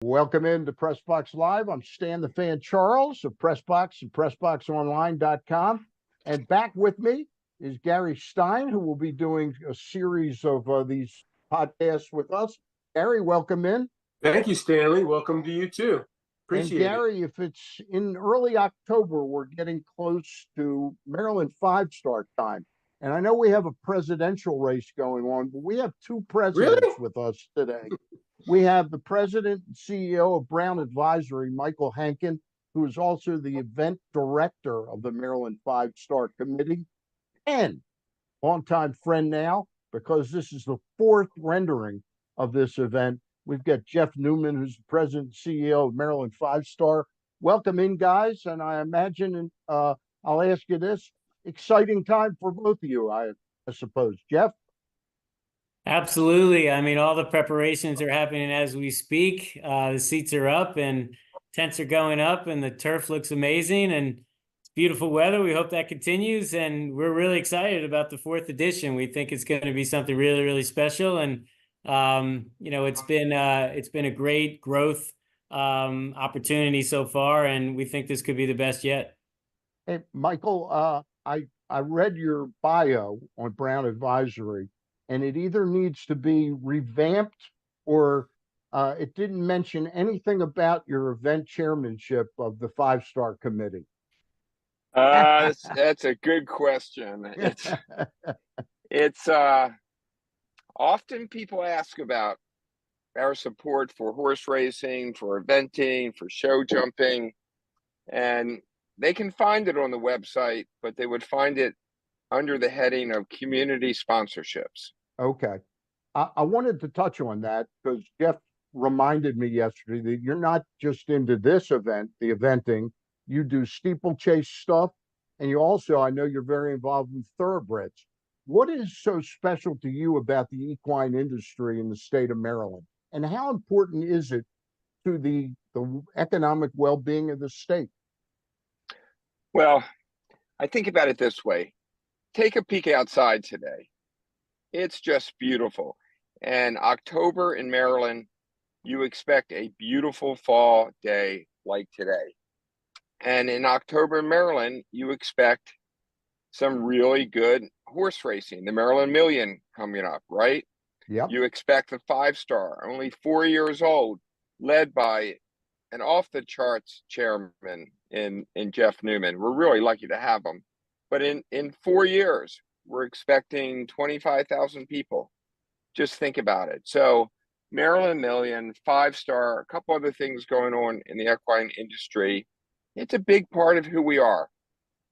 Welcome into PressBox Live. I'm Stan the Fan Charles of PressBox and PressBoxOnline.com. And back with me is Gary Stein, who will be doing a series of these podcasts with us. Gary, welcome in. Thank you, Stanley. Welcome to you too. And Appreciate it. Gary, if it's in early October, we're getting close to Maryland five-star time. And I know we have a presidential race going on, but we have two presidents Really? with us today. We have the president and CEO of Brown Advisory, Michael Hankin, who is also the event director of the Maryland Five-Star Committee, and longtime friend now, because this is the fourth rendering of this event. We've got Jeff Newman, who's the president and CEO of Maryland Five-Star. Welcome in, guys, and I imagine I'll ask you this, exciting time for both of you, I suppose. Jeff? Absolutely. I mean, all the preparations are happening as we speak. The seats are up and tents are going up and the turf looks amazing and it's beautiful weather. We hope that continues. And we're really excited about the fourth edition. We think it's going to be something really, really special. And, it's been a great growth opportunity so far. And we think this could be the best yet. Hey, Michael, I read your bio on Brown Advisory, and it either needs to be revamped or it didn't mention anything about your event chairmanship of the Five-Star Committee. That's a good question. It's often people ask about our support for horse racing, for eventing, for show jumping, and they can find it on the website, but they would find it under the heading of community sponsorships. Okay. I wanted to touch on that because Jeff reminded me yesterday that you're not just into this event, the eventing, you do steeplechase stuff. And you also, I know you're very involved in thoroughbreds. What is so special to you about the equine industry in the state of Maryland? And how important is it to the economic well-being of the state? Well, I think about it this way. Take a peek outside today. It's just beautiful. And October in Maryland, you expect a beautiful fall day like today. And in October in Maryland, you expect some really good horse racing. The Maryland Million coming up, right? Yep. You expect the Five-Star, only 4 years old, led by an off-the-charts chairman in Jeff Newman. We're really lucky to have him. But in 4 years, we're expecting 25,000 people. Just think about it. So Maryland Million, Five-Star, a couple other things going on in the equine industry. It's a big part of who we are.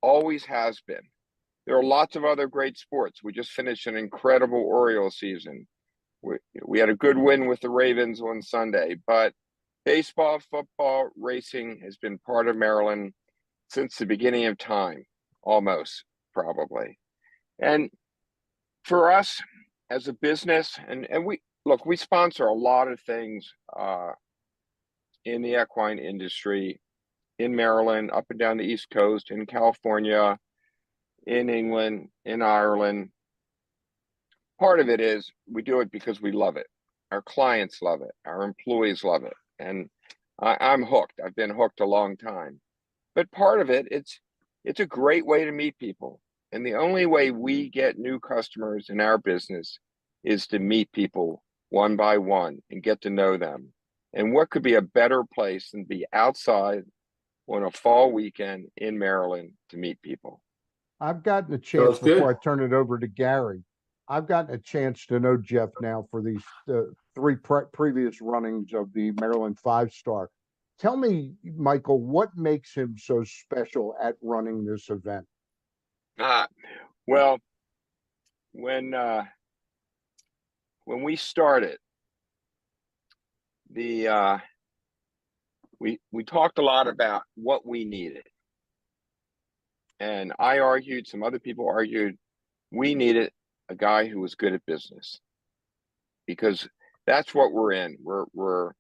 Always has been. There are lots of other great sports. We just finished an incredible Orioles season. We had a good win with the Ravens on Sunday, but baseball, football, racing has been part of Maryland since the beginning of time, almost, probably. And for us as a business, and we sponsor a lot of things in the equine industry in Maryland, up and down the East Coast, in California, in England, in Ireland. Part of it is we do it because we love it. Our clients love it. Our employees love it. And I'm hooked. I've been hooked a long time. But part of it, it's a great way to meet people. And the only way we get new customers in our business is to meet people one by one and get to know them. And what could be a better place than be outside on a fall weekend in Maryland to meet people? I've gotten a chance before I turn it over to Gary. I've gotten a chance to know Jeff now for these three previous runnings of the Maryland Five-Star. Tell me, Michael, what makes him so special at running this event? Well, when we started, we talked a lot about what we needed. And I argued, some other people argued, we needed a guy who was good at business, because that's what we're in. We're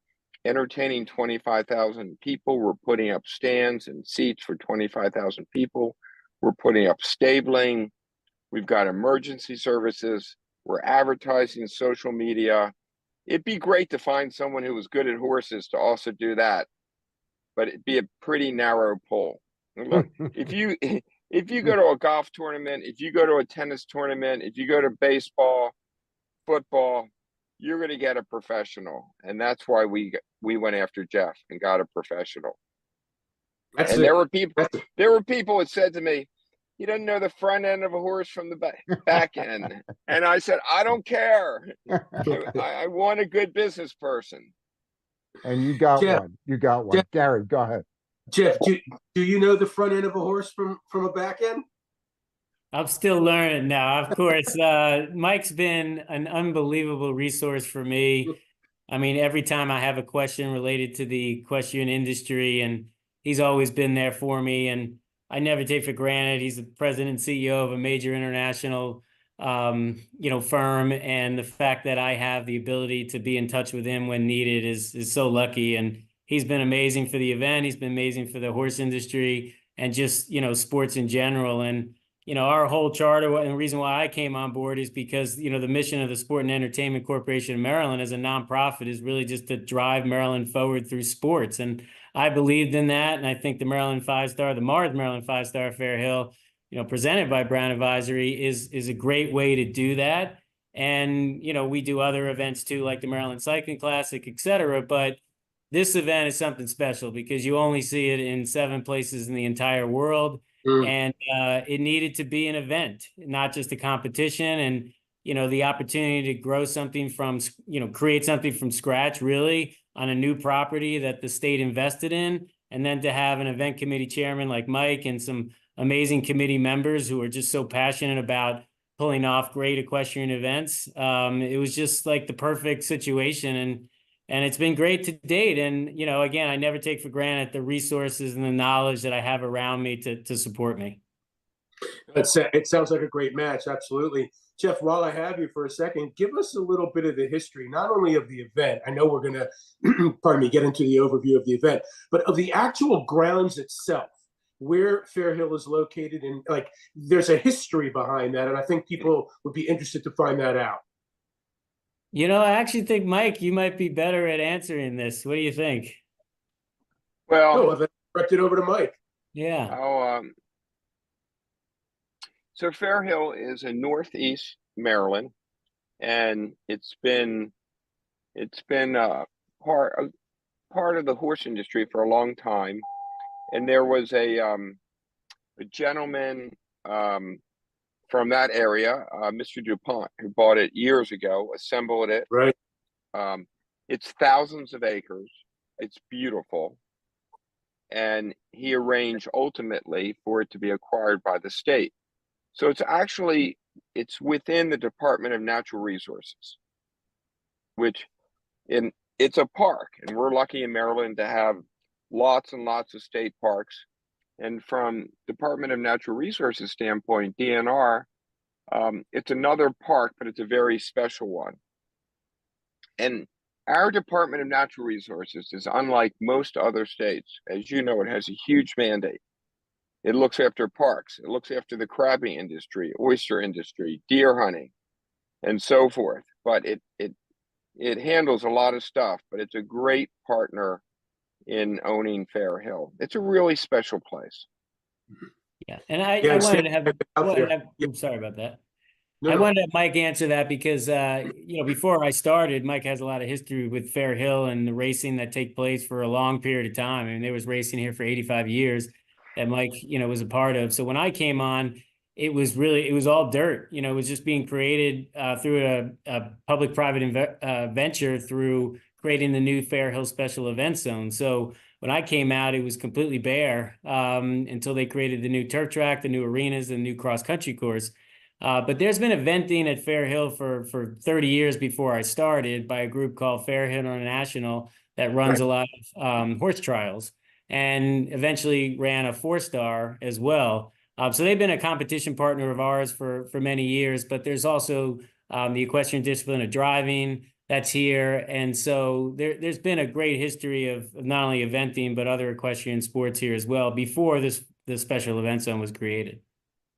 entertaining 25,000 people. We're putting up stands and seats for 25,000 people. We're putting up stabling. We've got emergency services. We're advertising social media. it'd be great to find someone who was good at horses to also do that, but it'd be a pretty narrow pull. And look, if you if you go to a golf tournament, if you go to a tennis tournament, if you go to baseball, football, you're going to get a professional, and that's why we went after Jeff and got a professional. That's And it. there were people that said to me, "He doesn't know the front end of a horse from the back end," and I said, "I don't care. I want a good business person." And you got Jeff, one. You got one. Jeff, Gary, go ahead. Jeff, do you know the front end of a horse from a back end? I'm still learning now. Of course, Mike's been an unbelievable resource for me. I mean, every time I have a question related to the equestrian industry, and he's always been there for me. And I never take for granted. He's the president and CEO of a major international, firm. And the fact that I have the ability to be in touch with him when needed is so lucky. And he's been amazing for the event. He's been amazing for the horse industry and just, sports in general. And our whole charter and the reason why I came on board is because, the mission of the Sport and Entertainment Corporation of Maryland as a nonprofit is really just to drive Maryland forward through sports. And I believed in that. And I think the Mars Maryland 5-Star Fair Hill, presented by Brown Advisory is a great way to do that. And, we do other events too, like the Maryland Cycling Classic, et cetera. But this event is something special because you only see it in 7 places in the entire world. And it needed to be an event, not just a competition. And, the opportunity to grow something from, create something from scratch, really, on a new property that the state invested in. And then to have an event committee chairman like Mike and some amazing committee members who are just so passionate about pulling off great equestrian events. It was just like the perfect situation. And it's been great to date. And, again, I never take for granted the resources and the knowledge that I have around me to support me. It sounds like a great match. Absolutely. Jeff, while I have you for a second, give us a little bit of the history, not only of the event. I know we're going to, get into the overview of the event, but of the actual grounds itself, where Fair Hill is located. And there's a history behind that. And I think people would be interested to find that out. I actually think, Mike, you might be better at answering this. What do you think? Well, I've direct it over to Mike. Yeah. So Fair Hill is in Northeast Maryland, and it's been part of the horse industry for a long time. And there was a gentleman from that area, Mr. DuPont, who bought it years ago, assembled it. Right. It's thousands of acres. It's beautiful. And he arranged ultimately for it to be acquired by the state. So it's within the Department of Natural Resources, it's a park. And we're lucky in Maryland to have lots and lots of state parks. And from Department of Natural Resources standpoint, DNR, it's another park, but it's a very special one. And our Department of Natural Resources is unlike most other states. As you know, it has a huge mandate. It looks after parks. It looks after the crabbing industry, oyster industry, deer hunting, and so forth. But it handles a lot of stuff, but it's a great partner in owning Fair Hill. It's a really special place. Yeah. And I wanted to have, I'm sorry about that. I wanted to have Mike answer that because, before I started, Mike has a lot of history with Fair Hill and the racing that take place for a long period of time. I mean, there was racing here for 85 years that Mike, was a part of. So when I came on, it was all dirt. It was just being created through a public-private venture through creating the new Fair Hill Special Event Zone. So when I came out, it was completely bare until they created the new turf track, the new arenas, the new cross-country course. But there's been eventing at Fair Hill for 30 years before I started by a group called Fair Hill International that runs a lot of horse trials and eventually ran a 4-star as well. So they've been a competition partner of ours for many years, but there's also the equestrian discipline of driving that's here. And so there's been a great history of not only eventing, but other equestrian sports here as well before the special event zone was created.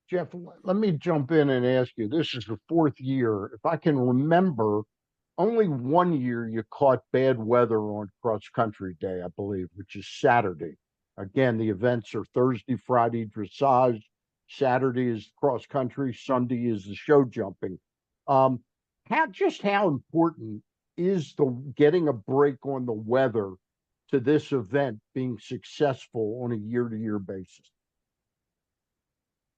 Jeff, let me jump in and ask you, this is the 4th year. If I can remember, only one year you caught bad weather on cross country day, I believe, which is Saturday. Again, the events are Thursday, Friday dressage, Saturday is cross country, Sunday is the show jumping. How important is the getting a break on the weather to this event being successful on a year-to-year basis?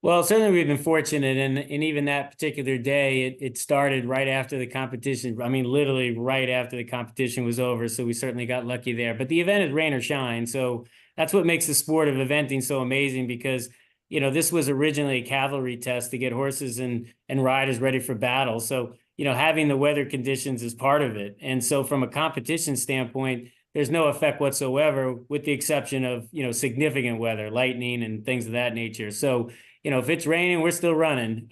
Well, certainly we've been fortunate, and even that particular day, it started right after the competition. I mean, literally right after the competition was over. So we certainly got lucky there. But the event is rain or shine. So that's what makes the sport of eventing so amazing, because, you know, this was originally a cavalry test to get horses and riders ready for battle. So, you know, having the weather conditions is part of it. And so from a competition standpoint, there's no effect whatsoever, with the exception of, you know, significant weather, lightning and things of that nature. So, you know, if it's raining, we're still running.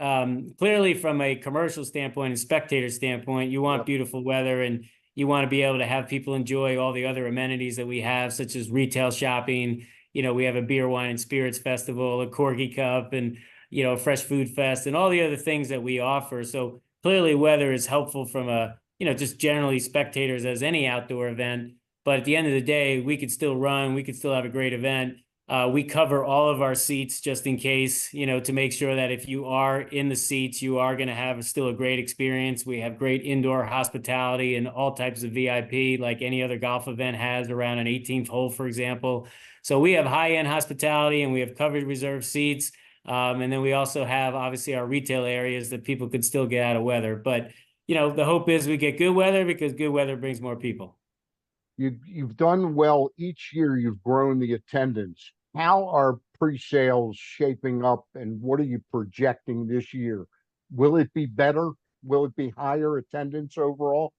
Clearly, from a commercial standpoint and spectator standpoint, you want beautiful weather, and you want to be able to have people enjoy all the other amenities that we have, such as retail shopping. You know, we have a beer, wine, and spirits festival, a Corgi Cup, and, you know, a fresh food fest, and all the other things that we offer. So clearly, weather is helpful from a, you know, just generally spectators as any outdoor event. But at the end of the day, we could still run. We could still have a great event. We cover all of our seats just in case, you know, to make sure that if you are in the seats, you are going to have still a great experience. We have great indoor hospitality and all types of VIP, like any other golf event has around an 18th hole, for example. So we have high-end hospitality, and we have covered reserved seats. And then we also have, obviously, our retail areas that people could still get out of weather. But, you know, the hope is we get good weather, because good weather brings more people. You've done well each year. You've grown the attendance. How are pre-sales shaping up, and what are you projecting this year? Will it be better? Will it be higher attendance overall?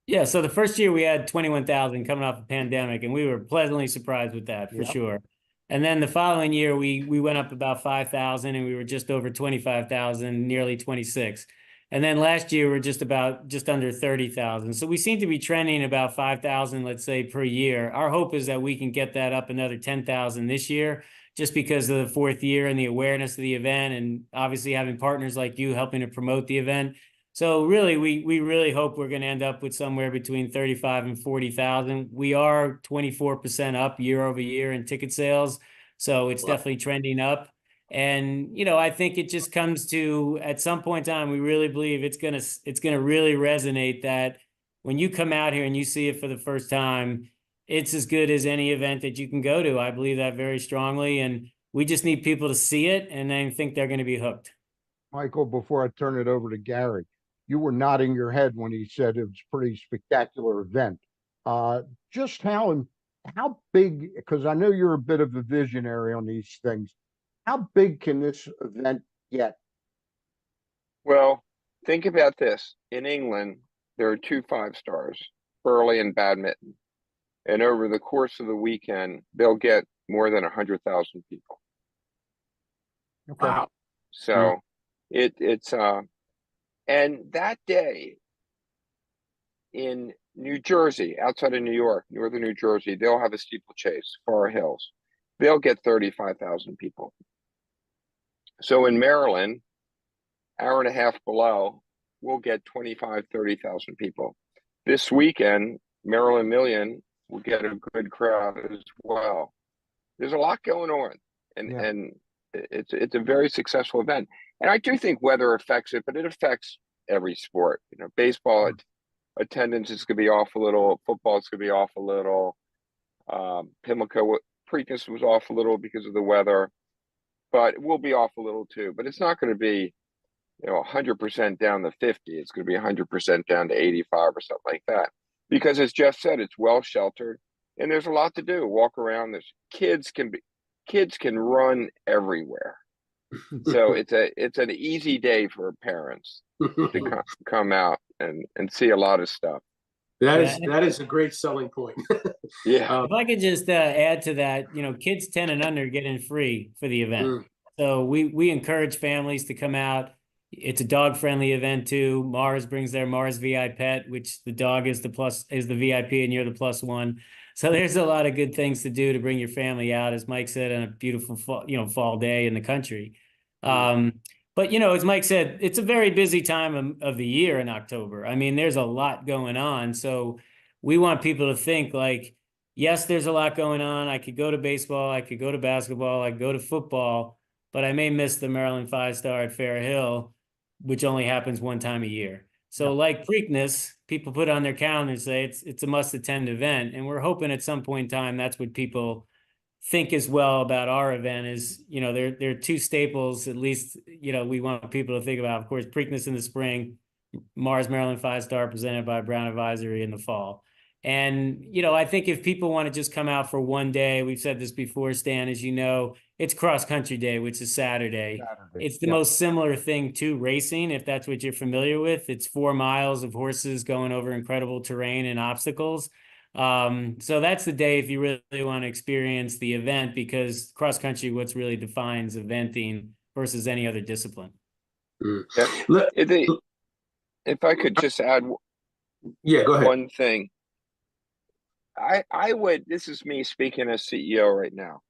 Yeah, so the first year we had 21,000 coming off the pandemic, and we were pleasantly surprised with that, for sure. And then the following year, we went up about 5,000, and we were just over 25,000, nearly 26. And then last year, we're just under 30,000. So we seem to be trending about 5,000, let's say, per year. Our hope is that we can get that up another 10,000 this year, just because of the fourth year and the awareness of the event, and obviously having partners like you helping to promote the event. So really, we really hope we're going to end up with somewhere between 35 and 40,000. We are 24% up year over year in ticket sales. So it's definitely trending up. And, you know, I think it just comes to, at some point in time, we really believe it's gonna really resonate that when you come out here and you see it for the first time, it's as good as any event that you can go to. I believe that very strongly, and we just need people to see it and then think they're going to be hooked. Michael, before I turn it over to Gary, you were nodding your head when he said it was a pretty spectacular event. Just how big, because I know you're a bit of a visionary on these things, how big can this event get? Well, think about this. In England, there are 2 5-stars, Burley and Badminton. And over the course of the weekend, they'll get more than 100,000 people. Okay. Wow. So it's and that day in New Jersey, outside of New York, northern New Jersey, they'll have a steeplechase, Forest Hills. They'll get 35,000 people. So in Maryland, hour and a half below, we'll get 25, 30,000 people. This weekend, Maryland Million will get a good crowd as well. There's a lot going on, and it's a very successful event. And I do think weather affects it, but it affects every sport. You know, baseball attendance is going to be off a little. Football is going to be off a little. Pimlico Preakness was off a little because of the weather, but it will be off a little too. But it's not going to be, you know, 100% down to 50. It's going to be 100% down to 85 or something like that. Because as Jeff said, it's well sheltered, and there's a lot to do. Walk around. There's kids can run everywhere. So it's an easy day for parents to come out and see a lot of stuff. That is a great selling point. Yeah. If I could just add to that, you know, kids 10 and under get in free for the event. So we encourage families to come out. It's a dog-friendly event too. Mars brings their Mars VI pet, which the dog is the VIP, and you're the +1. So there's a lot of good things to do to bring your family out, as Mike said, on a beautiful fall day in the country. But, you know, as Mike said, it's a very busy time of the year in October. I mean, there's a lot going on. So we want people to think like, yes, there's a lot going on. I could go to baseball, I could go to basketball, I could go to football, but I may miss the Maryland Five Star at Fair Hill, which only happens one time a year. So like Preakness, people put on their calendar and say it's a must-attend event. And we're hoping at some point in time, that's what people think as well about our event is, you know, there are two staples, at least, you know, we want people to think about, of course, Preakness in the spring, Mars Maryland Five Star presented by Brown Advisory in the fall. And, you know, I think if people want to just come out for one day, we've said this before, Stan, as you know, it's cross country day, which is Saturday. It's the most similar thing to racing, if that's what you're familiar with. It's 4 miles of horses going over incredible terrain and obstacles. So that's the day if you really want to experience the event, because cross country, what's really defines eventing versus any other discipline. Yeah. If I could just add go ahead. one thing. I would, this is me speaking as CEO right now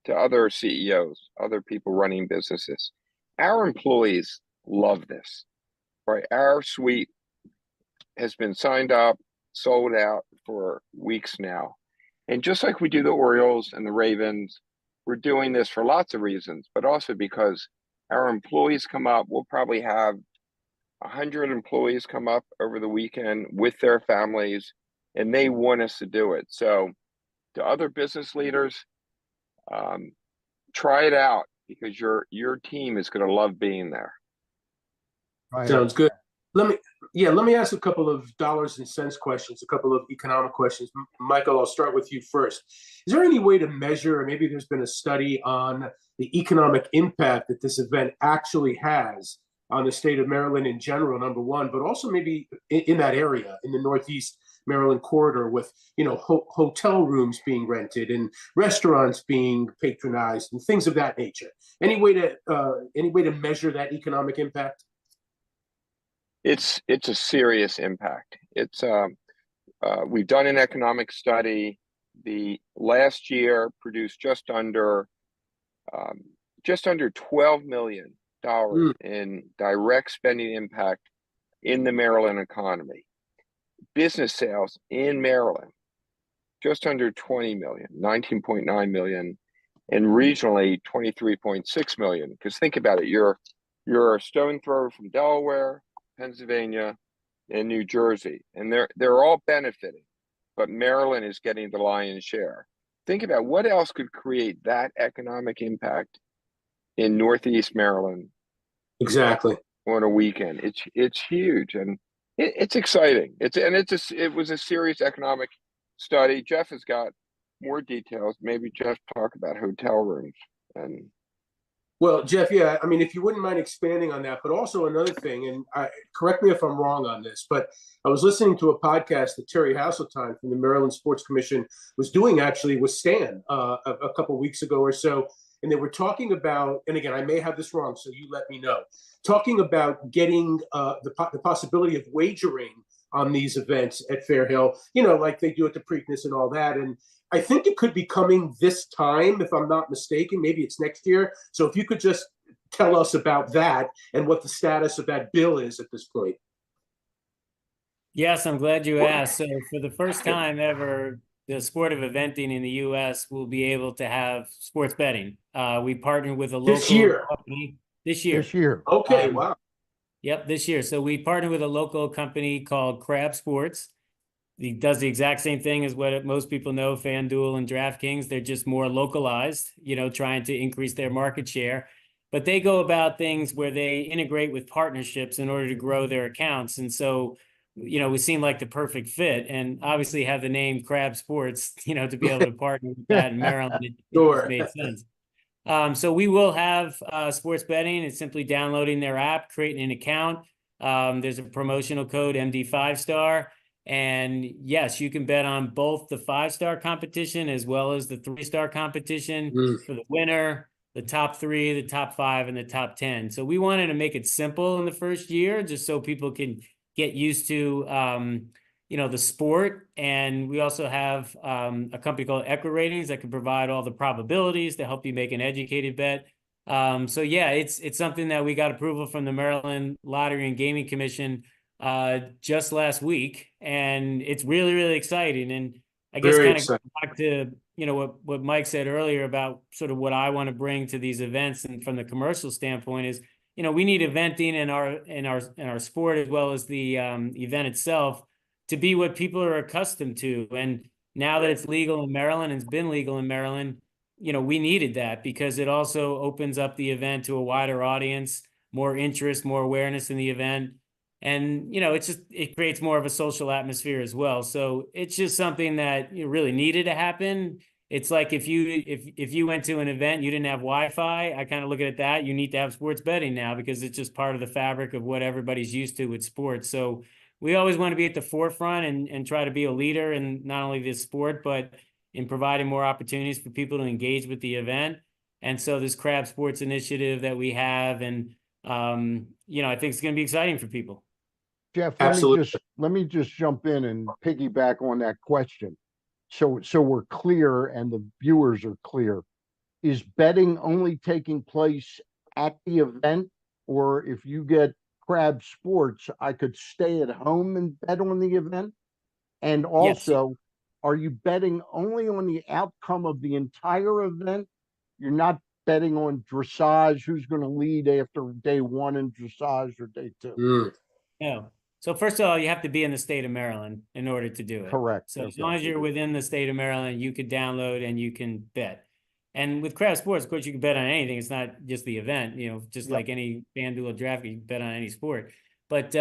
to other CEOs, other people running businesses. Our employees love this, right? Our suite has been signed up, sold out for weeks now. And just like we do the Orioles and the Ravens, we're doing this for lots of reasons, but also because our employees come up. We'll probably have 100 employees come up over the weekend with their families, and they want us to do it. So to other business leaders, try it out, because your team is going to love being there. Sounds good. Let me ask a couple of dollars and cents questions, a couple of economic questions. Michael, I'll start with you first. Is there any way to measure, or maybe there's been a study on the economic impact that this event actually has on the state of Maryland in general, number one, but also maybe in that area, in the Northeast Maryland corridor, with, you know, hotel rooms being rented and restaurants being patronized and things of that nature? Any way to measure that economic impact? It's a serious impact. It's we've done an economic study. The last year produced just under $12 million in direct spending impact in the Maryland economy. Business sales in Maryland just under 20 million, 19.9 million, and regionally 23.6 million. Because think about it, you're a stone throw from Delaware, Pennsylvania, and New Jersey, and they're all benefiting, but Maryland is getting the lion's share. Think about what else could create that economic impact in Northeast Maryland. Exactly. On a weekend. It's huge, and it's exciting. It was a serious economic study. Jeff has got more details. Maybe Jeff talk about hotel rooms and. Well, Jeff, yeah, I mean, if you wouldn't mind expanding on that, but also another thing, and correct me if I'm wrong on this, but I was listening to a podcast that Terry Hasseltine from the Maryland Sports Commission was doing, actually, with Stan a couple of weeks ago or so, and they were talking about, and again, I may have this wrong, so you let me know, talking about getting the possibility of wagering on these events at Fair Hill, you know, like they do at the Preakness and all that. And I think it could be coming this time, if I'm not mistaken. Maybe it's next year. So if you could just tell us about that and what the status of that bill is at this point. Yes, I'm glad you asked. So for the first time ever, the sport of eventing in the U.S. will be able to have sports betting. We partnered with a local company this year. Okay, wow. Yep, this year. So we partnered with a local company called Crab Sports. He does the exact same thing as what most people know, FanDuel and DraftKings. They're just more localized, you know, trying to increase their market share. But they go about things where they integrate with partnerships in order to grow their accounts. And so, you know, we seem like the perfect fit, and obviously have the name Crab Sports, you know, to be able to partner with that in Maryland. It just made sense. So we will have sports betting. It's simply downloading their app, creating an account. There's a promotional code MD5 and yes, you can bet on both the 5-star competition as well as the 3-star competition for the winner, the top 3, the top 5, and the top 10. So we wanted to make it simple in the first year, just so people can get used to you know, the sport. And we also have a company called EquiRatings that can provide all the probabilities to help you make an educated bet. So yeah, it's something that we got approval from the Maryland Lottery and Gaming Commission just last week, and it's really, really exciting. And I guess Very kind of exciting. back to, what Mike said earlier about sort of what I want to bring to these events, and from the commercial standpoint is, we need eventing in our sport, as well as the event itself, to be what people are accustomed to. And now that it's legal in Maryland, and it's been legal in Maryland, we needed that, because it also opens up the event to a wider audience, more interest, more awareness in the event. And, it creates more of a social atmosphere as well. So it's just something that really needed to happen. It's like if you went to an event, you didn't have Wi-Fi, I kind of look at it that you need to have sports betting now, because it's just part of the fabric of what everybody's used to with sports. So we always want to be at the forefront and try to be a leader in not only this sport, but in providing more opportunities for people to engage with the event. And so this Crab Sports initiative that we have, and I think it's going to be exciting for people. Jeff, Absolutely. let me just jump in and piggyback on that question. So we're clear and the viewers are clear. Is betting only taking place at the event, or if you get Crab Sports, I could stay at home and bet on the event? And Yes. also, are you betting only on the outcome of the entire event? You're not betting on dressage, who's going to lead after day one in dressage or day two? Mm. No. So first of all, you have to be in the state of Maryland in order to do it. Correct. So as Okay. long as you're within the state of Maryland, you could download and you can bet. And with Crab Sports, of course, you can bet on anything. It's not just the event, just Yep. like any FanDuel or draft, you can bet on any sport. But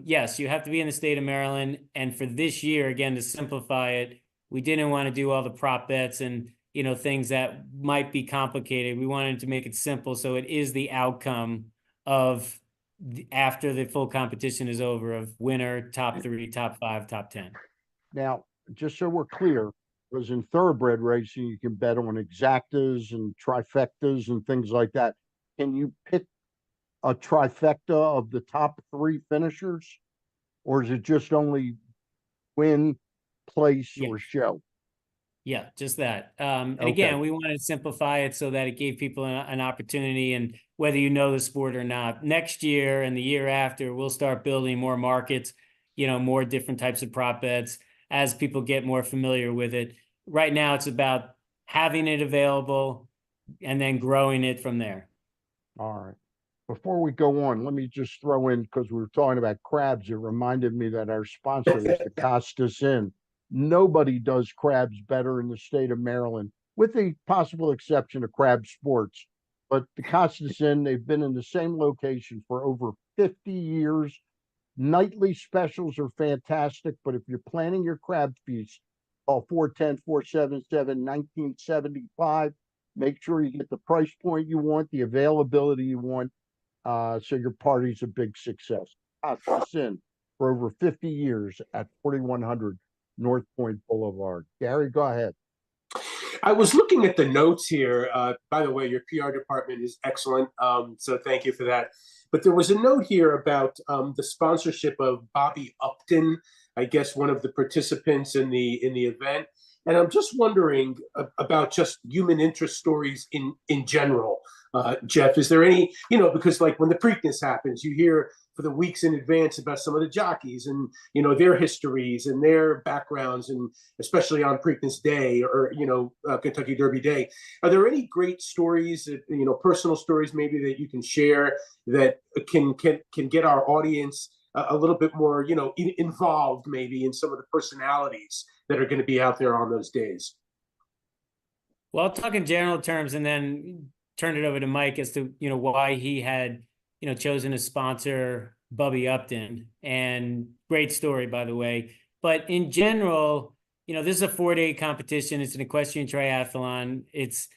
yes, you have to be in the state of Maryland. And for this year, again, to simplify it, we didn't want to do all the prop bets and things that might be complicated. We wanted to make it simple, so it is the outcome of after the full competition is over, of winner, top 3, top 5, top 10. Now, just so we're clear, because in thoroughbred racing, you can bet on exactas and trifectas and things like that. Can you pick a trifecta of the top 3 finishers, or is it just only win, place, Yeah. or show? Yeah, just that. And Okay. again, we wanted to simplify it so that it gave people an opportunity, and whether you know the sport or not, next year and the year after, we'll start building more markets, more different types of prop bets as people get more familiar with it. Right now, it's about having it available and then growing it from there. All right. Before we go on, let me just throw in, because we were talking about crabs, it reminded me that our sponsor is the Costas Inn. Nobody does crabs better in the state of Maryland, with the possible exception of Crab Sports. But the Costas Inn, they've been in the same location for over 50 years. Nightly specials are fantastic, but if you're planning your crab feast, call 410-477-1975. Make sure you get the price point you want, the availability you want, so your party's a big success. Costas Inn for over 50 years at 4100 North Point Boulevard. Gary, go ahead. I was looking at the notes here. By the way, your PR department is excellent, so thank you for that. But there was a note here about the sponsorship of Bobby Upton, I guess one of the participants in the event. And I'm just wondering about just human interest stories in general. Jeff, is there any, because like when the Preakness happens, you hear for the weeks in advance about some of the jockeys and, their histories and their backgrounds, and especially on Preakness Day or, Kentucky Derby Day. Are there any great stories, that, personal stories maybe that you can share that can get our audience a little bit more, involved maybe in some of the personalities that are going to be out there on those days? Well, I'll talk in general terms and then turn it over to Mike as to, why he had, chosen to sponsor Bubby Upton. And great story, by the way. But in general, this is a 4-day competition. It's an equestrian triathlon. It's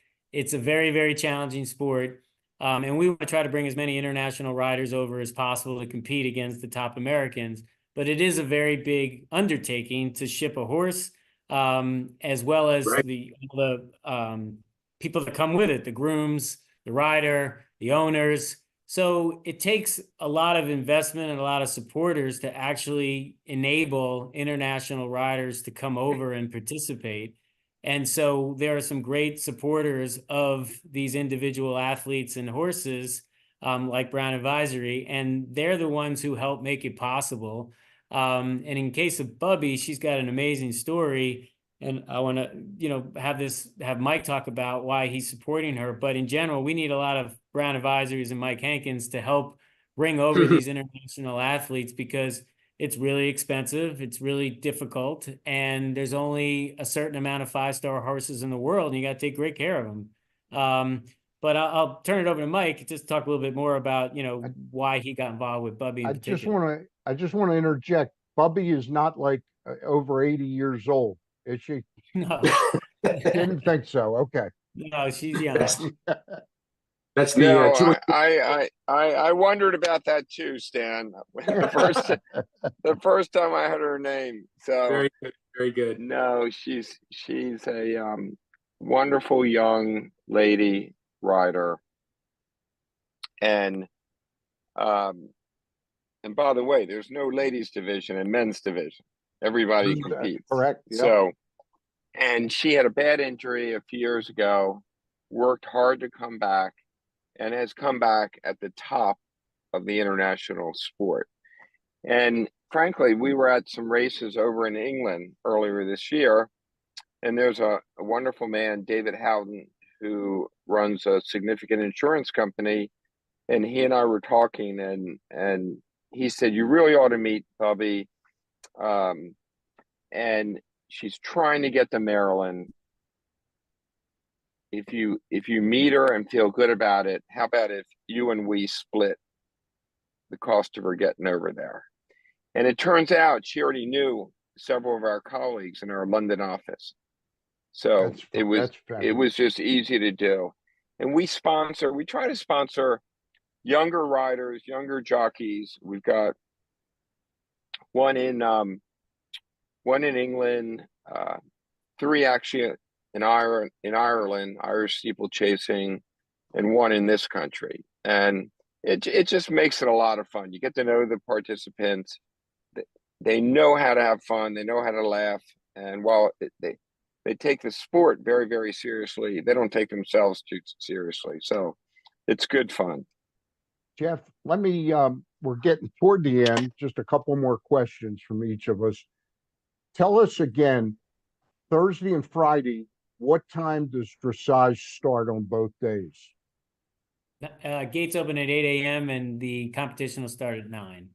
a very, very challenging sport. And we want to try to bring as many international riders over as possible to compete against the top Americans. But it is a very big undertaking to ship a horse, as well as Right. the people that come with it, the grooms, the rider, the owners. So it takes a lot of investment and a lot of supporters to actually enable international riders to come over and participate. And so there are some great supporters of these individual athletes and horses, like Brown Advisory, and they're the ones who help make it possible. And in case of Bubby, she's got an amazing story. And I want to, have Mike talk about why he's supporting her. But in general, we need a lot of Brown Advisories and Mike Hankins to help bring over these international athletes, because it's really expensive, it's really difficult, and there's only a certain amount of 5-star horses in the world, and you got to take great care of them. But I'll turn it over to Mike just to talk a little bit more about, why he got involved with Bubby in particular. I just want to interject. Bubby is not like over 80 years old, is she? No, Didn't think so. Okay. no, she's young. That's the No, Jewish. I wondered about that too, Stan. The first time I heard her name. So Very good, very good. no, she's a wonderful young lady rider, and by the way, there's no ladies division and men's division. Everybody competes. Correct. Yep. So, and she had a bad injury a few years ago, worked hard to come back, and has come back at the top of the international sport. And frankly, we were at some races over in England earlier this year, and there's a wonderful man, David Howden, who runs a significant insurance company, and he and I were talking, and he said, you really ought to meet Bubby, and she's trying to get to Maryland. If you meet her and feel good about it, how about if you and we split the cost of her getting over there? And it turns out she already knew several of our colleagues in our London office. So it was just easy to do. And we try to sponsor younger riders, younger jockeys. We've got one in England, 3 actually in Ireland, Irish steeplechasing, and 1 in this country. And it just makes it a lot of fun. You get to know the participants. They know how to have fun. They know how to laugh. And while they take the sport very, very seriously, they don't take themselves too seriously. So it's good fun. Jeff, let me, we're getting toward the end. Just a couple more questions from each of us. Tell us again, Thursday and Friday, what time does dressage start on both days? Gates open at 8 a.m. and the competition will start at 9.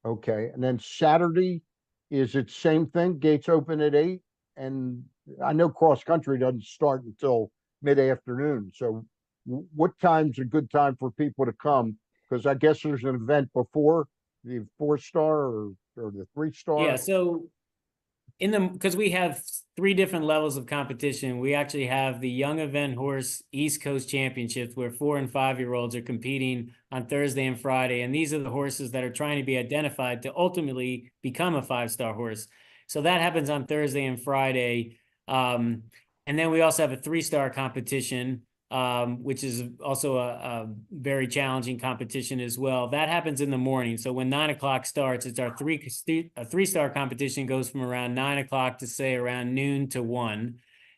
Okay. And then Saturday, is it same thing? Gates open at 8? And I know cross country doesn't start until mid-afternoon. So what time's a good time for people to come? Because I guess there's an event before the 4-star or the 3-star. Yeah. So because we have 3 different levels of competition, we actually have the Young Event Horse East Coast Championships, where 4- and 5-year-olds are competing on Thursday and Friday. And these are the horses that are trying to be identified to ultimately become a 5-star horse. So that happens on Thursday and Friday. And then we also have a 3-star competition, which is also a very challenging competition as well. That happens in the morning. So when 9 o'clock starts, it's our 3-star competition, goes from around 9 o'clock to say around noon to 1.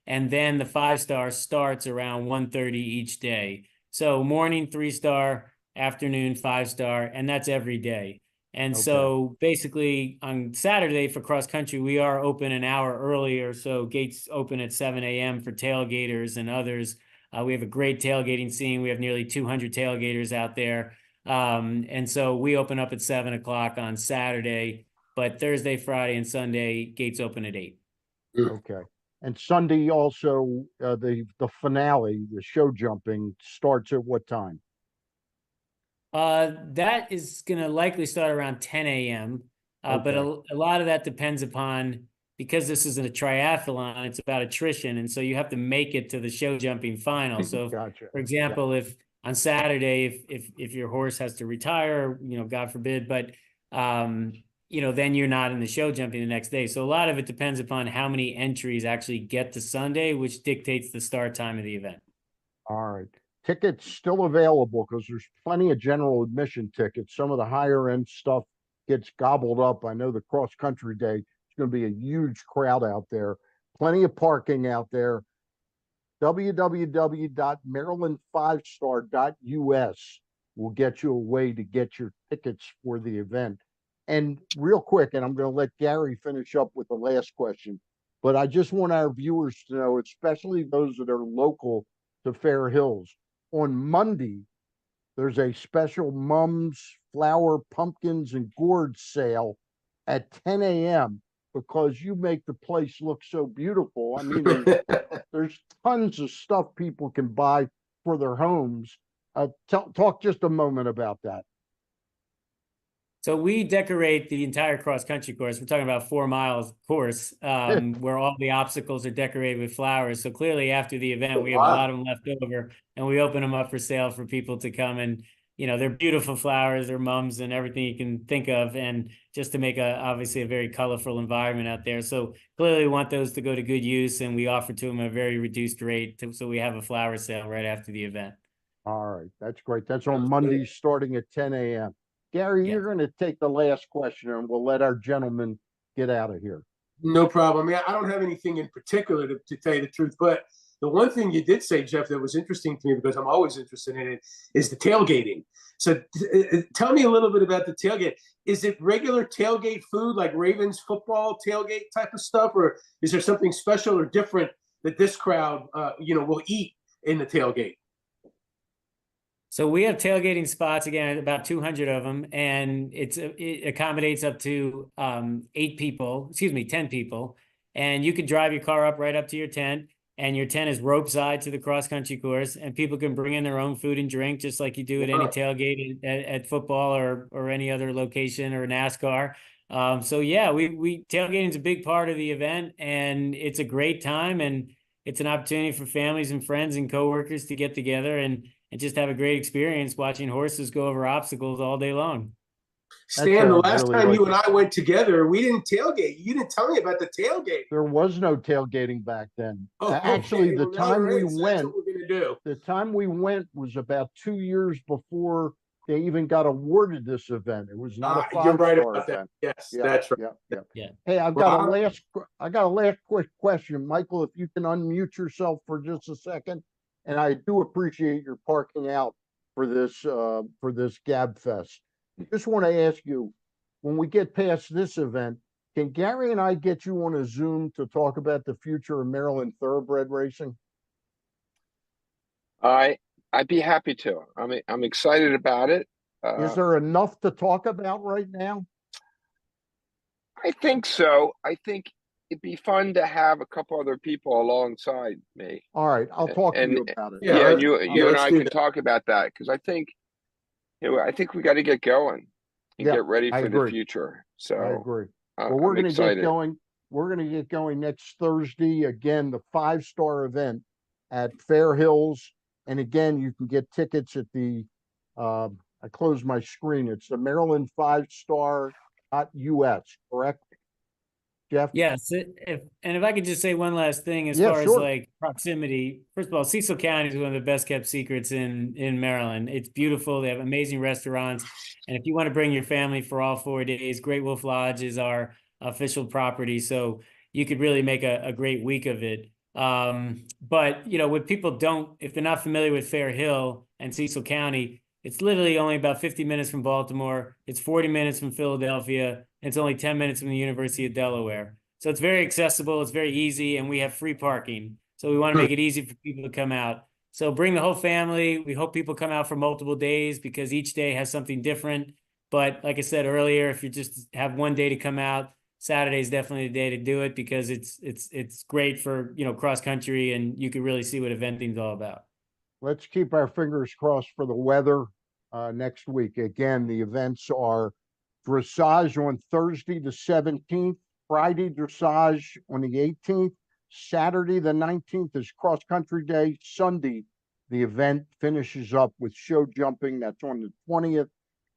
And then the 5-star starts around 1:30 each day. So morning 3-star, afternoon 5-star, and that's every day. And so basically on Saturday for cross country, we are open an hour earlier. So gates open at 7 a.m. for tailgaters and others. We have a great tailgating scene. We have nearly 200 tailgaters out there. And so we open up at 7 o'clock on Saturday, but Thursday, Friday, and Sunday, gates open at 8. Okay. And Sunday also, the finale, the show jumping, starts at what time? That is going to likely start around 10 a.m. But a lot of that depends upon, because this isn't a triathlon, it's about attrition. And so you have to make it to the show jumping final. So Gotcha. for example, if on Saturday, if your horse has to retire, God forbid, but, then you're not in the show jumping the next day. So a lot of it depends upon how many entries actually get to Sunday, which dictates the start time of the event. All right. Tickets still available because there's plenty of general admission tickets. Some of the higher end stuff gets gobbled up. I know the cross country day, it's going to be a huge crowd out there, plenty of parking out there. www.maryland5star.us will get you a way to get your tickets for the event. And real quick, and I'm going to let Gary finish up with the last question, but I just want our viewers to know, especially those that are local to Fair Hills, on Monday, there's a special mums, flower, pumpkins, and gourds sale at 10 a.m. because you make the place look so beautiful. I mean, there's tons of stuff people can buy for their homes. Talk just a moment about that. So we decorate the entire cross-country course. We're talking about 4 miles course, where all the obstacles are decorated with flowers. So clearly after the event, we have a lot of them left over, and we open them up for sale for people to come. And, you know, they're beautiful flowers, they're mums and everything you can think of. And just to make obviously a very colorful environment out there. So clearly we want those to go to good use, and we offer to them a very reduced rate. So we have a flower sale right after the event. All right, that's great. That's on Monday starting at 10 a.m. Gary, Yes. you're going to take the last question, and we'll let our gentleman get out of here. No problem. I don't have anything in particular to tell you the truth, but the one thing you did say, Jeff, that was interesting to me, because I'm always interested in it, is the tailgating. So tell me a little bit about the tailgate. Is it regular tailgate food, like Ravens football tailgate type of stuff, or is there something special or different that this crowd, will eat in the tailgate? So we have tailgating spots, again, about 200 of them, and it accommodates up to 10 people. And you could drive your car up right up to your tent, and your tent is rope side to the cross-country course, and people can bring in their own food and drink, just like you do at any tailgate at football or any other location or NASCAR. So yeah, tailgating is a big part of the event, and it's a great time, and it's an opportunity for families and friends and coworkers to get together and just have a great experience watching horses go over obstacles all day long. Stan, the last time you and I went together, we didn't tailgate. You didn't tell me about the tailgate. There was no tailgating back then. Actually, the time we went, that's what we're gonna do. The time we went was about 2 years before they even got awarded this event. It was not a five-star You're right about event. that. Yes, Yeah, that's right. Yeah. Hey, I got a last quick question, Michael. If you can unmute yourself for just a second. And I do appreciate your parking out for this Gab Fest. Just want to ask you, when we get past this event, can Gary and I get you on a Zoom to talk about the future of Maryland thoroughbred racing? I'd be happy to. I'm excited about it. Is there enough to talk about right now? I think so. I think it'd be fun to have a couple other people alongside me. All right, I'll talk to you about it. Yeah, you and I can talk about that, because I think we got to get going and get ready for the future. So I agree. Well, we're going to get going. We're going to get going next Thursday. Again, the 5-star event at Fair Hills. And again, you can get tickets at the, I closed my screen. It's the Maryland5star.us, correct? Jeff? Yes. If I could just say one last thing as far as like proximity. First of all, Cecil County is one of the best kept secrets in Maryland. It's beautiful. They have amazing restaurants. And if you want to bring your family for all 4 days, Great Wolf Lodge is our official property. So you could really make a great week of it. But, what people if they're not familiar with Fair Hill and Cecil County, it's literally only about 50 minutes from Baltimore. It's 40 minutes from Philadelphia. It's only 10 minutes from the University of Delaware. So it's very accessible. It's very easy. And we have free parking. So we want to make it easy for people to come out. So bring the whole family. We hope people come out for multiple days, because each day has something different. But like I said earlier, if you just have one day to come out, Saturday is definitely the day to do it, because it's great for, cross country, and you can really see what eventing is all about. Let's keep our fingers crossed for the weather next week. Again, the events are dressage on Thursday the 17th, Friday dressage on the 18th, Saturday the 19th is cross country day, Sunday the event finishes up with show jumping. That's on the 20th,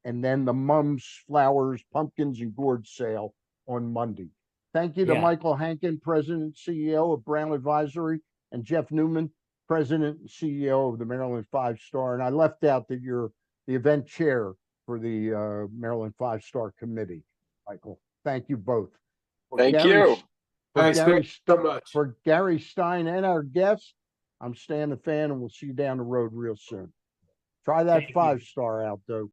and then the mums, flowers, pumpkins, and gourds sale on Monday. Thank you to Michael Hankin, President and CEO of Brown Advisory, and Jeff Newman, President and CEO of the Maryland 5-Star. And I left out that you're the event chair for the Maryland 5-Star Committee. Michael, thank you both. Thank you. For Thanks Gary, so much. for Gary Stein and our guests, I'm Stan the Fan, and we'll see you down the road real soon. Try that Thank you. 5-star out, though.